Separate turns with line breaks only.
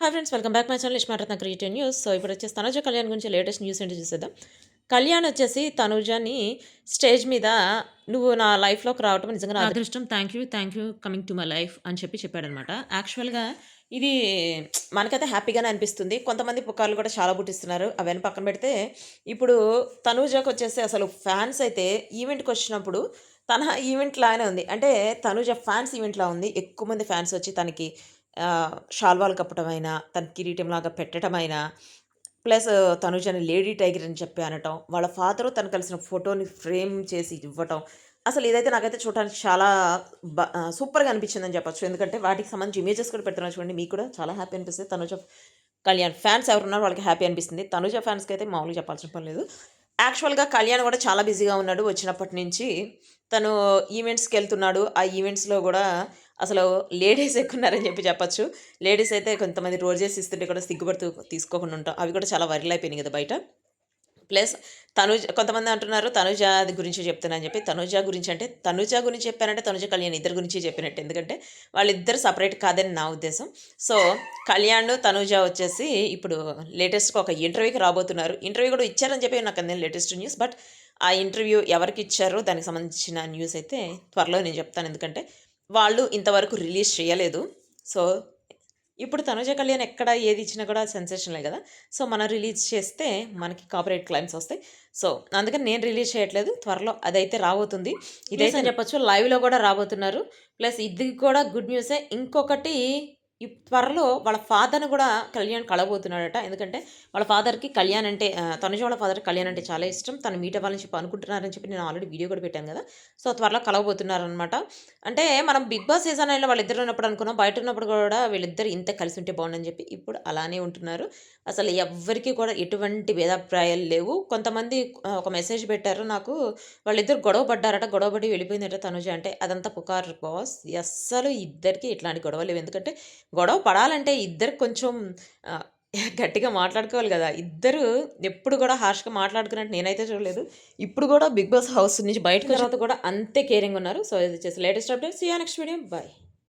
Hi friends, welcome back my channel ఇష్మారత్న creative news. So ఇప్పుడు వచ్చేసి తనుజ కళ్యాణ్ గురించి లేటెస్ట్ న్యూస్ ఏంటో చూసేద్దాం. కళ్యాణ్ వచ్చేసి తనుజని స్టేజ్ మీద నువ్వు నా లైఫ్లోకి రావటం నిజంగా నా అదృష్టం, thank you coming to my life అని చెప్పాడనమాట. యాక్చువల్గా ఇది మనకైతే హ్యాపీగానే అనిపిస్తుంది. కొంతమంది పుకార్లు కూడా చాలా పుట్టిస్తున్నారు. అవన్నీ పక్కన పెడితే ఇప్పుడు తనుజకు వచ్చేసి అసలు ఫ్యాన్స్ అయితే ఈవెంట్కి వచ్చినప్పుడు తన ఈవెంట్ లాగానే ఉంది. అంటే తనుజ ఫ్యాన్స్ ఈవెంట్లా ఉంది. ఎక్కువ మంది ఫ్యాన్స్ వచ్చి తనకి షాల్వాలు కప్పటమైనా, తన కిరీటంలాగా పెట్టటమైనా, ప్లస్ తనుజని లేడీ టైగర్ అని చెప్పి అనటం, వాళ్ళ ఫాదరు తను కలిసిన ఫోటోని ఫ్రేమ్ చేసి ఇవ్వటం. అసలు ఇదైతే నాకైతే చూడటానికి చాలా సూపర్‌గా అనిపించిందని చెప్పొచ్చు. ఎందుకంటే వాటికి సంబంధించి ఇమేజెస్ కూడా పెడుతున్నారు చూడండి. మీకు కూడా చాలా హ్యాపీ అనిపిస్తది. తనుజ కళ్యాణ్ ఫ్యాన్స్ ఎవరున్నారో వాళ్ళకి హ్యాపీ అనిపిస్తుంది. తనుజ ఫ్యాన్స్‌కి అయితే మామూలుగా చెప్పాల్సిన పని లేదు. యాక్చువల్‌గా కళ్యాణ్ కూడా చాలా బిజీగా ఉన్నాడు వచ్చినప్పటి నుంచి. తను ఈవెంట్స్‌కెళ్తున్నాడు. ఆ ఈవెంట్స్‌లో గూడా అసలు లేడీస్ ఎక్కున్నారని చెప్పొచ్చు. లేడీస్ అయితే కొంతమంది రోజెస్ ఇస్తుంటే కూడా సిగ్గుపడుతూ తీసుకోకుండా ఉంటాం. అవి కూడా చాలా వైరల్ అయిపోయినాయి కదా బయట. ప్లస్ కొంతమంది అంటున్నారు తనుజ గురించి చెప్తున్నా అని చెప్పి. తనుజ గురించి అంటే తనుజ గురించి చెప్పానంటే తనుజ, కళ్యాణ్ ఇద్దరి గురించి చెప్పినట్టు. ఎందుకంటే వాళ్ళిద్దరు సెపరేట్ కాదని నా ఉద్దేశం. సో కళ్యాణ్, తనుజ వచ్చేసి ఇప్పుడు లేటెస్ట్‌గా ఒక ఇంటర్వ్యూకి రాబోతున్నారు. ఇంటర్వ్యూ కూడా ఇచ్చారని చెప్పి నాకు అందిన లేటెస్ట్ న్యూస్. బట్ ఆ ఇంటర్వ్యూ ఎవరికి ఇచ్చారో దానికి సంబంధించిన న్యూస్ అయితే త్వరలో నేను చెప్తాను. ఎందుకంటే వాళ్ళు ఇంతవరకు రిలీజ్ చేయలేదు. సో ఇప్పుడు తనుజ కళ్యాణ్ ఎక్కడ ఏది ఇచ్చినా కూడా సెన్సేషనలే కదా. సో మనం రిలీజ్ చేస్తే మనకి కాపీరైట్ క్లైమ్స్ వస్తాయి. సో అందుకని నేను రిలీజ్ చేయట్లేదు. త్వరలో అదైతే రాబోతుంది. ఇదైతే చెప్పొచ్చు లైవ్లో కూడా రాబోతున్నారు. ప్లస్ ఇది కూడా గుడ్ న్యూసే. ఇంకొకటి త్వరలో వాళ్ళ ఫాదర్‌ని కూడా కళ్యాణ్ కలవబోతున్నాడట. ఎందుకంటే వాళ్ళ ఫాదర్‌కి కళ్యాణ్ అంటే తనుజ వాళ్ళ ఫాదర్‌కి కళ్యాణ్ అంటే చాలా ఇష్టం. తను మీట్ అవ్వాలని చెప్పి అనుకుంటున్నారని చెప్పి నేను ఆల్రెడీ వీడియో కూడా పెట్టాను కదా. సో త్వరలో కలవబోతున్నారనమాట. అంటే మనం 'బిగ్ బాస్' సీజన్ 9లో వాళ్ళిద్దరు ఉన్నప్పుడు అనుకున్నాం. బయట ఉన్నప్పుడు కూడా వీళ్ళిద్దరు ఇంత కలిసి ఉంటే బాగుండని చెప్పి. ఇప్పుడు అలానే ఉంటున్నారు. అసలు ఎవ్వరికీ కూడా ఎటువంటి భేదాభిప్రాయాలు లేవు. కొంతమంది ఒక మెసేజ్ పెట్టారు నాకు. వాళ్ళిద్దరు గొడవ పడ్డారట. గొడవ పడి వెళ్ళిపోయిందట తనుజ. అంటే అదంతా పుకారు బాస్. అస్సలు ఇద్దరికీ ఇట్లాంటి గొడవలు లేవు. ఎందుకంటే గొడవ పడాలంటే ఇద్దరు కొంచెం ఆహ్, గట్టిగా మాట్లాడుకోవాలి గదా. ఇద్దరు ఎప్పుడు కూడా హార్ష్‌గా మాట్లాడుకున్నట్టు నేనైతే చూడలేదు. ఇప్పుడు కూడా 'బిగ్ బాస్' హౌస్ నుంచి బయటకొచ్చిన తర్వాత కూడా అంతే కేరింగ్ ఉన్నారు. సో ఇది వచ్చేసి latest update. See you next video. By.